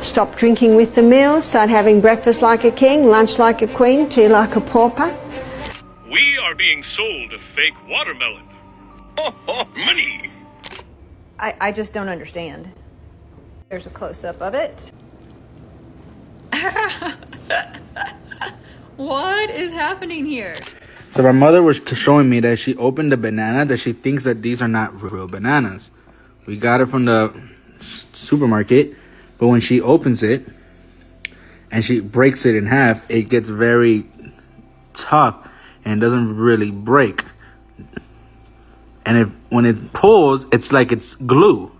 Stop drinking with the meal, start having breakfast like a king, lunch like a queen, tea like a pauper. We are being sold a fake watermelon. Money! I just don't understand. There's a close-up of it. What is happening here? So my mother was showing me that she opened a banana that she thinks that these are not real bananas. We got it from the supermarket, but when she opens it and she breaks it in half, it gets very tough and doesn't really break. And when it pulls, it's like it's glue.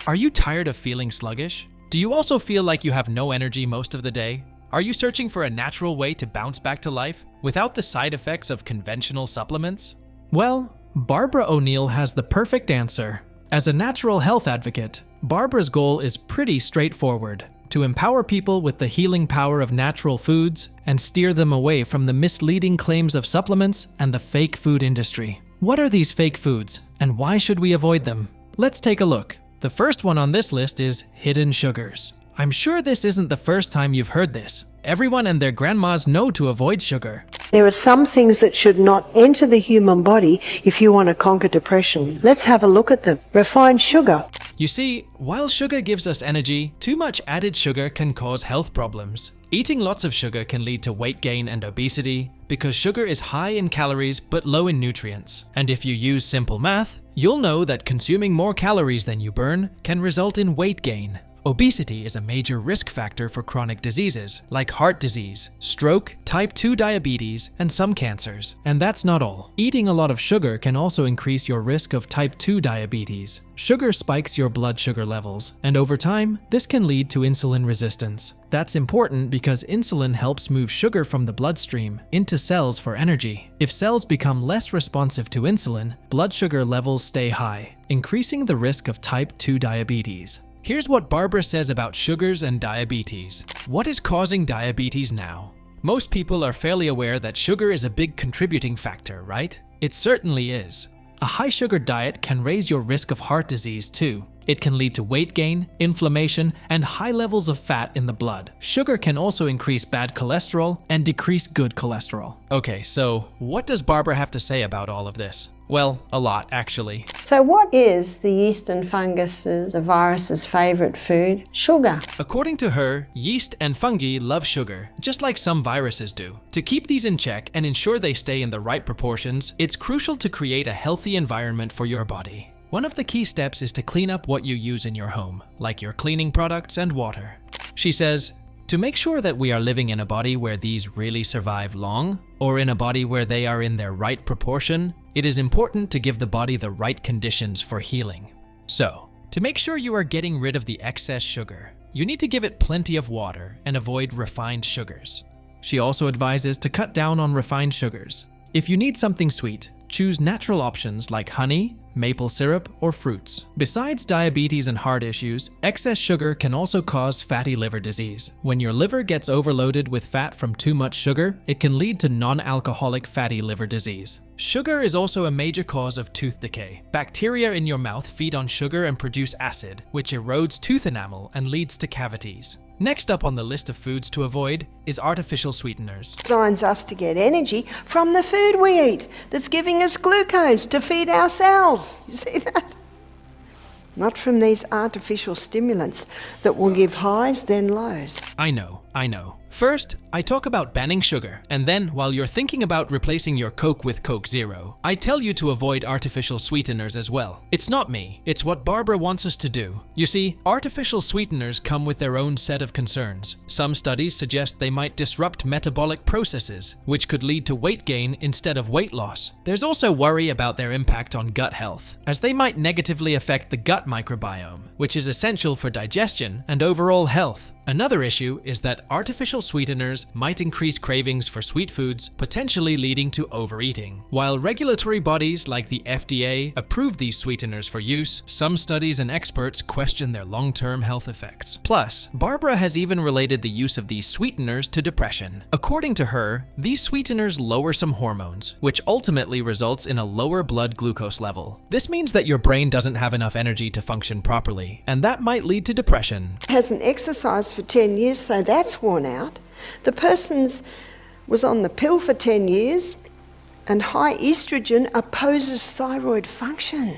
Are you tired of feeling sluggish? Do you also feel like you have no energy most of the day? Are you searching for a natural way to bounce back to life without the side effects of conventional supplements? Well, Barbara O'Neill has the perfect answer. As a natural health advocate, Barbara's goal is pretty straightforward: to empower people with the healing power of natural foods and steer them away from the misleading claims of supplements and the fake food industry. What are these fake foods, and why should we avoid them? Let's take a look. The first one on this list is hidden sugars. I'm sure this isn't the first time you've heard this. Everyone and their grandmas know to avoid sugar. There are some things that should not enter the human body if you want to conquer depression. Let's have a look at them. Refined sugar. You see, while sugar gives us energy, too much added sugar can cause health problems. Eating lots of sugar can lead to weight gain and obesity because sugar is high in calories but low in nutrients. And if you use simple math, you'll know that consuming more calories than you burn can result in weight gain. Obesity is a major risk factor for chronic diseases like heart disease, stroke, type 2 diabetes, and some cancers. And that's not all. Eating a lot of sugar can also increase your risk of type 2 diabetes. Sugar spikes your blood sugar levels, and over time, this can lead to insulin resistance. That's important because insulin helps move sugar from the bloodstream into cells for energy. If cells become less responsive to insulin, blood sugar levels stay high, increasing the risk of type 2 diabetes. Here's what Barbara says about sugars and diabetes. What is causing diabetes now? Most people are fairly aware that sugar is a big contributing factor, right? It certainly is. A high sugar diet can raise your risk of heart disease too. It can lead to weight gain, inflammation, and high levels of fat in the blood. Sugar can also increase bad cholesterol and decrease good cholesterol. Okay, so what does Barbara have to say about all of this? Well, a lot, actually. So what is the yeast and fungus' the virus's favourite food? Sugar. According to her, yeast and fungi love sugar, just like some viruses do. To keep these in check and ensure they stay in the right proportions, it's crucial to create a healthy environment for your body. One of the key steps is to clean up what you use in your home, like your cleaning products and water. She says, to make sure that we are living in a body where these really survive long, or in a body where they are in their right proportion, it is important to give the body the right conditions for healing. So, to make sure you are getting rid of the excess sugar, you need to give it plenty of water and avoid refined sugars. She also advises to cut down on refined sugars. If you need something sweet, choose natural options like honey, maple syrup, or fruits. Besides diabetes and heart issues, excess sugar can also cause fatty liver disease. When your liver gets overloaded with fat from too much sugar, it can lead to non-alcoholic fatty liver disease. Sugar is also a major cause of tooth decay. Bacteria in your mouth feed on sugar and produce acid, which erodes tooth enamel and leads to cavities. Next up on the list of foods to avoid is artificial sweeteners. Designs us to get energy from the food we eat that's giving us glucose to feed our cells. You see that? Not from these artificial stimulants that will give highs then lows. I know. First, I talk about banning sugar, and then while you're thinking about replacing your Coke with Coke Zero, I tell you to avoid artificial sweeteners as well. It's not me, it's what Barbara wants us to do. You see, artificial sweeteners come with their own set of concerns. Some studies suggest they might disrupt metabolic processes, which could lead to weight gain instead of weight loss. There's also worry about their impact on gut health, as they might negatively affect the gut microbiome, which is essential for digestion and overall health. Another issue is that artificial sweeteners might increase cravings for sweet foods, potentially leading to overeating. While regulatory bodies like the FDA approve these sweeteners for use, some studies and experts question their long-term health effects. Plus, Barbara has even related the use of these sweeteners to depression. According to her, these sweeteners lower some hormones, which ultimately results in a lower blood glucose level. This means that your brain doesn't have enough energy to function properly, and that might lead to depression. Has an exercise for 10 years, so that's worn out. The person's was on the pill for 10 years, and high estrogen opposes thyroid function.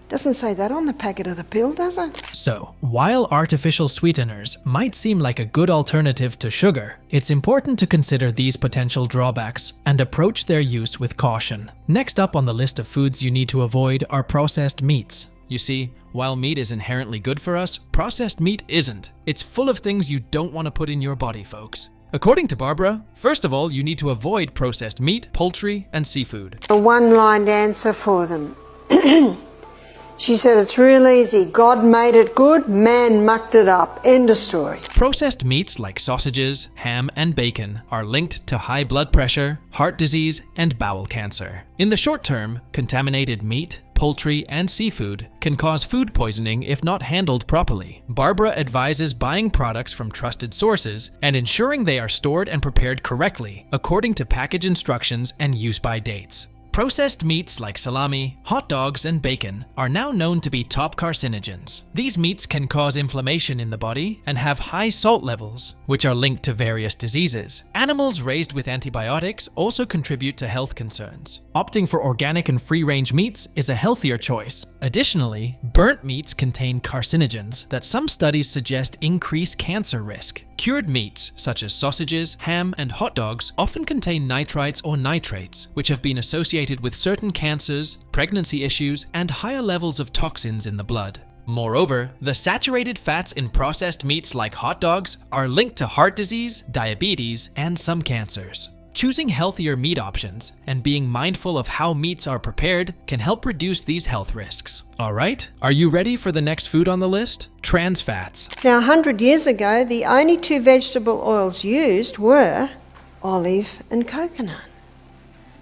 Doesn't say that on the packet of the pill, does it? So, while artificial sweeteners might seem like a good alternative to sugar, it's important to consider these potential drawbacks and approach their use with caution. Next up on the list of foods you need to avoid are processed meats. You see, while meat is inherently good for us, processed meat isn't. It's full of things you don't want to put in your body, folks. According to Barbara, first of all, you need to avoid processed meat, poultry, and seafood. A one-lined answer for them. She said it's real easy. God made it good, man mucked it up. End of story. Processed meats like sausages, ham, and bacon are linked to high blood pressure, heart disease, and bowel cancer. In the short term, contaminated meat, poultry, and seafood can cause food poisoning if not handled properly. Barbara advises buying products from trusted sources and ensuring they are stored and prepared correctly according to package instructions and use-by dates. Processed meats like salami, hot dogs, and bacon are now known to be top carcinogens. These meats can cause inflammation in the body and have high salt levels, which are linked to various diseases. Animals raised with antibiotics also contribute to health concerns. Opting for organic and free-range meats is a healthier choice. Additionally, burnt meats contain carcinogens that some studies suggest increase cancer risk. Cured meats, such as sausages, ham, and hot dogs, often contain nitrites or nitrates, which have been associated with certain cancers, pregnancy issues, and higher levels of toxins in the blood. Moreover, the saturated fats in processed meats like hot dogs are linked to heart disease, diabetes, and some cancers. Choosing healthier meat options and being mindful of how meats are prepared can help reduce these health risks. Alright, are you ready for the next food on the list? Trans fats. Now, 100 years ago, the only two vegetable oils used were olive and coconut,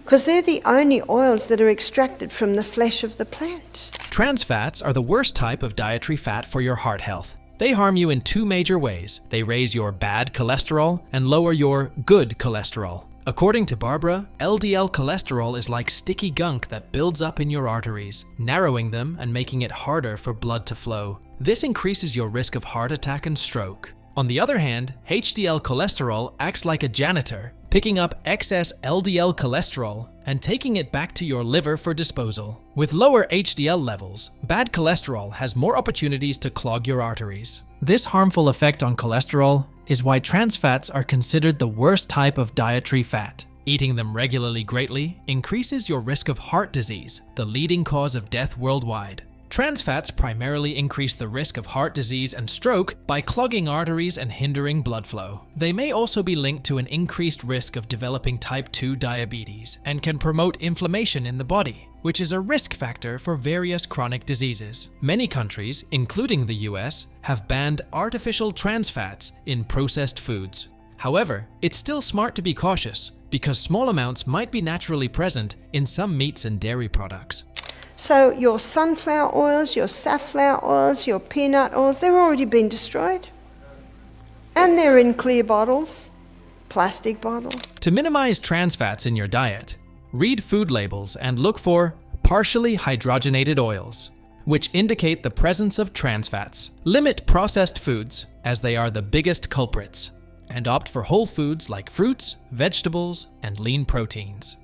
because they're the only oils that are extracted from the flesh of the plant. Trans fats are the worst type of dietary fat for your heart health. They harm you in two major ways. They raise your bad cholesterol and lower your good cholesterol. According to Barbara, LDL cholesterol is like sticky gunk that builds up in your arteries, narrowing them and making it harder for blood to flow. This increases your risk of heart attack and stroke. On the other hand, HDL cholesterol acts like a janitor, picking up excess LDL cholesterol and taking it back to your liver for disposal. With lower HDL levels, bad cholesterol has more opportunities to clog your arteries. This harmful effect on cholesterol is why trans fats are considered the worst type of dietary fat. Eating them regularly greatly increases your risk of heart disease, the leading cause of death worldwide. Trans fats primarily increase the risk of heart disease and stroke by clogging arteries and hindering blood flow. They may also be linked to an increased risk of developing type 2 diabetes and can promote inflammation in the body, which is a risk factor for various chronic diseases. Many countries, including the US, have banned artificial trans fats in processed foods. However, it's still smart to be cautious because small amounts might be naturally present in some meats and dairy products. So your sunflower oils, your safflower oils, your peanut oils, they've already been destroyed. And they're in clear bottles, plastic bottles. To minimize trans fats in your diet, read food labels and look for partially hydrogenated oils, which indicate the presence of trans fats. Limit processed foods, as they are the biggest culprits, and opt for whole foods like fruits, vegetables, and lean proteins.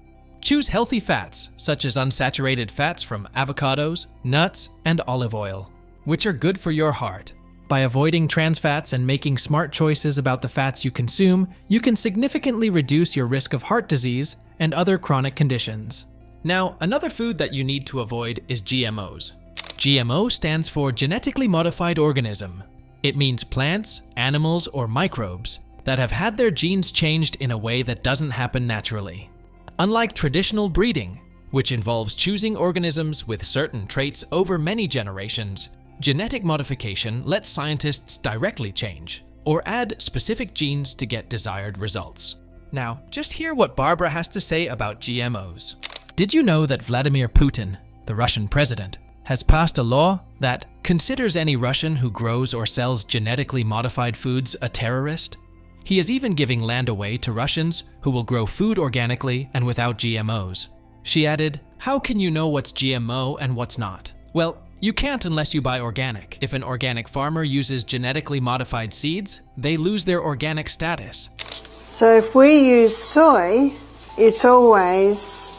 Choose healthy fats, such as unsaturated fats from avocados, nuts, and olive oil, which are good for your heart. By avoiding trans fats and making smart choices about the fats you consume, you can significantly reduce your risk of heart disease and other chronic conditions. Now, another food that you need to avoid is GMOs. GMO stands for genetically modified organism. It means plants, animals, or microbes that have had their genes changed in a way that doesn't happen naturally. Unlike traditional breeding, which involves choosing organisms with certain traits over many generations, genetic modification lets scientists directly change or add specific genes to get desired results. Now, just hear what Barbara has to say about GMOs. Did you know that Vladimir Putin, the Russian president, has passed a law that considers any Russian who grows or sells genetically modified foods a terrorist? He is even giving land away to Russians who will grow food organically and without GMOs. She added, "How can you know what's GMO and what's not? Well, You can't unless you buy organic. If an organic farmer uses genetically modified seeds, they lose their organic status. So if we use soy, it's always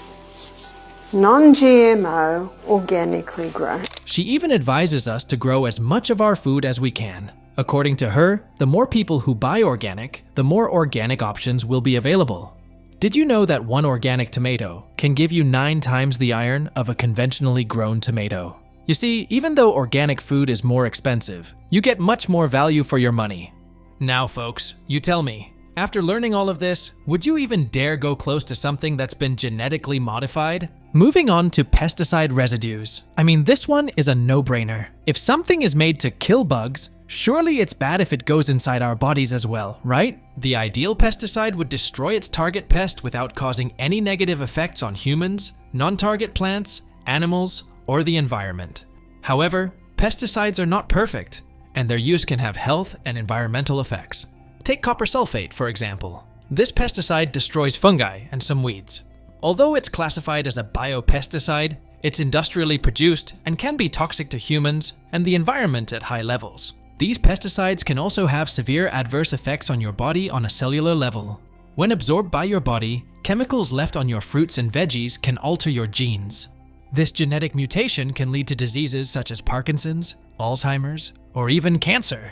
non-GMO, organically grown. She even advises us to grow as much of our food as we can. According to her, the more people who buy organic, the more organic options will be available. Did you know that one organic tomato can give you 9 times the iron of a conventionally grown tomato? You see, even though organic food is more expensive, you get much more value for your money. Now folks, you tell me, after learning all of this, would you even dare go close to something that's been genetically modified? Moving on to pesticide residues. I mean, this one is a no-brainer. If something is made to kill bugs, surely it's bad if it goes inside our bodies as well, right? The ideal pesticide would destroy its target pest without causing any negative effects on humans, non-target plants, animals, or the environment. However, pesticides are not perfect, and their use can have health and environmental effects. Take copper sulfate, for example. This pesticide destroys fungi and some weeds. Although it's classified as a biopesticide, it's industrially produced and can be toxic to humans and the environment at high levels. These pesticides can also have severe adverse effects on your body on a cellular level. When absorbed by your body, chemicals left on your fruits and veggies can alter your genes. This genetic mutation can lead to diseases such as Parkinson's, Alzheimer's, or even cancer.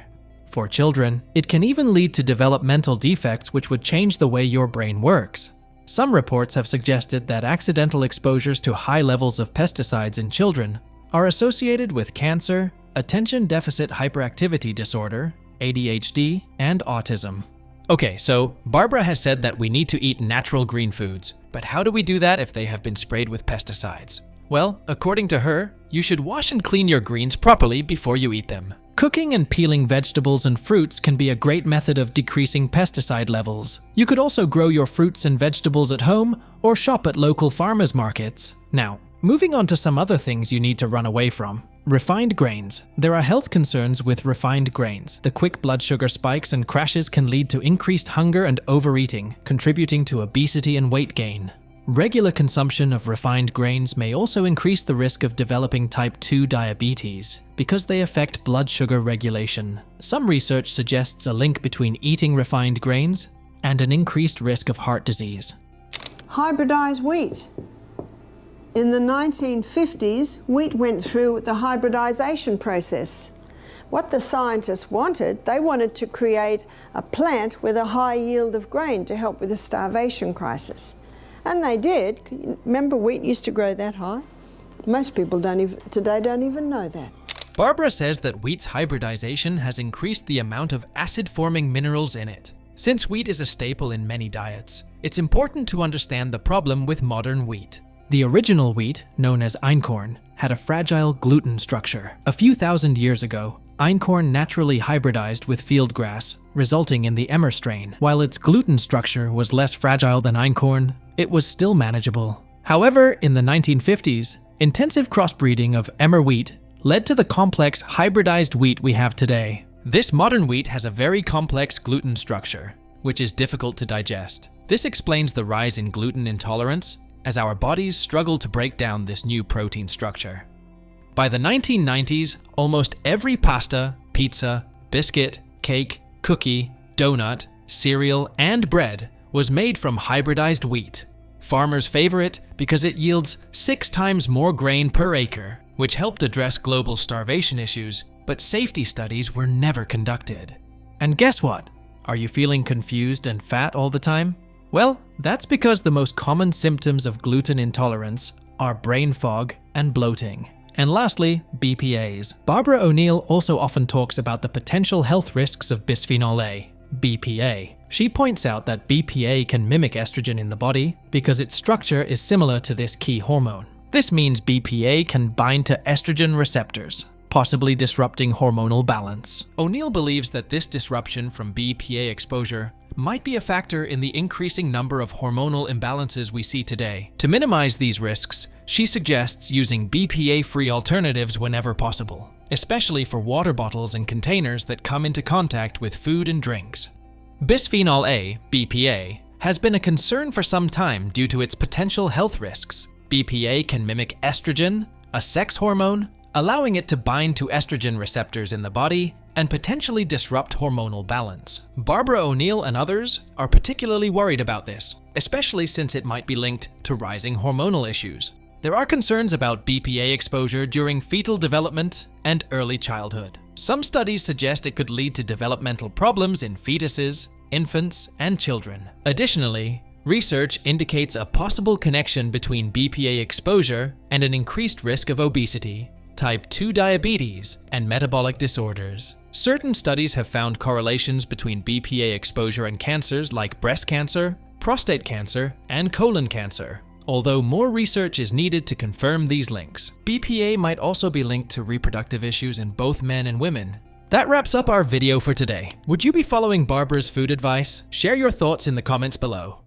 For children, it can even lead to developmental defects which would change the way your brain works. Some reports have suggested that accidental exposures to high levels of pesticides in children are associated with cancer, attention deficit hyperactivity disorder, ADHD, and autism. Okay, so Barbara has said that we need to eat natural green foods, but how do we do that if they have been sprayed with pesticides? Well, according to her, you should wash and clean your greens properly before you eat them. Cooking and peeling vegetables and fruits can be a great method of decreasing pesticide levels. You could also grow your fruits and vegetables at home or shop at local farmers markets. Now, moving on to some other things you need to run away from. Refined grains. There are health concerns with refined grains. The quick blood sugar spikes and crashes can lead to increased hunger and overeating, contributing to obesity and weight gain. Regular consumption of refined grains may also increase the risk of developing type 2 diabetes because they affect blood sugar regulation. Some research suggests a link between eating refined grains and an increased risk of heart disease. Hybridized wheat. In the 1950s, wheat went through the hybridization process. What the scientists wanted, they wanted to create a plant with a high yield of grain to help with the starvation crisis. And they did. Remember, wheat used to grow that high? Most people today don't even know that. Barbara says that wheat's hybridization has increased the amount of acid-forming minerals in it. Since wheat is a staple in many diets, it's important to understand the problem with modern wheat. The original wheat, known as einkorn, had a fragile gluten structure. A few thousand years ago, einkorn naturally hybridized with field grass, resulting in the emmer strain. While its gluten structure was less fragile than einkorn, it was still manageable. However, in the 1950s, intensive crossbreeding of emmer wheat led to the complex hybridized wheat we have today. This modern wheat has a very complex gluten structure, which is difficult to digest. This explains the rise in gluten intolerance, as our bodies struggle to break down this new protein structure. By the 1990s, almost every pasta, pizza, biscuit, cake, cookie, donut, cereal, and bread was made from hybridized wheat. Farmers favor it because it yields 6 times more grain per acre, which helped address global starvation issues, but safety studies were never conducted. And guess what? Are you feeling confused and fat all the time? Well, that's because the most common symptoms of gluten intolerance are brain fog and bloating. And lastly, BPAs. Barbara O'Neill also often talks about the potential health risks of bisphenol A, BPA. She points out that BPA can mimic estrogen in the body because its structure is similar to this key hormone. This means BPA can bind to estrogen receptors, possibly disrupting hormonal balance. O'Neill believes that this disruption from BPA exposure might be a factor in the increasing number of hormonal imbalances we see today. To minimize these risks, she suggests using BPA-free alternatives whenever possible, especially for water bottles and containers that come into contact with food and drinks. Bisphenol A, BPA, has been a concern for some time due to its potential health risks. BPA can mimic estrogen, a sex hormone, allowing it to bind to estrogen receptors in the body and potentially disrupt hormonal balance. Barbara O'Neill and others are particularly worried about this, especially since it might be linked to rising hormonal issues. There are concerns about BPA exposure during fetal development and early childhood. Some studies suggest it could lead to developmental problems in fetuses, infants, and children. Additionally, research indicates a possible connection between BPA exposure and an increased risk of obesity, type 2 diabetes, and metabolic disorders. Certain studies have found correlations between BPA exposure and cancers like breast cancer, prostate cancer, and colon cancer, although more research is needed to confirm these links. BPA might also be linked to reproductive issues in both men and women. That wraps up our video for today. Would you be following Barbara's food advice? Share your thoughts in the comments below.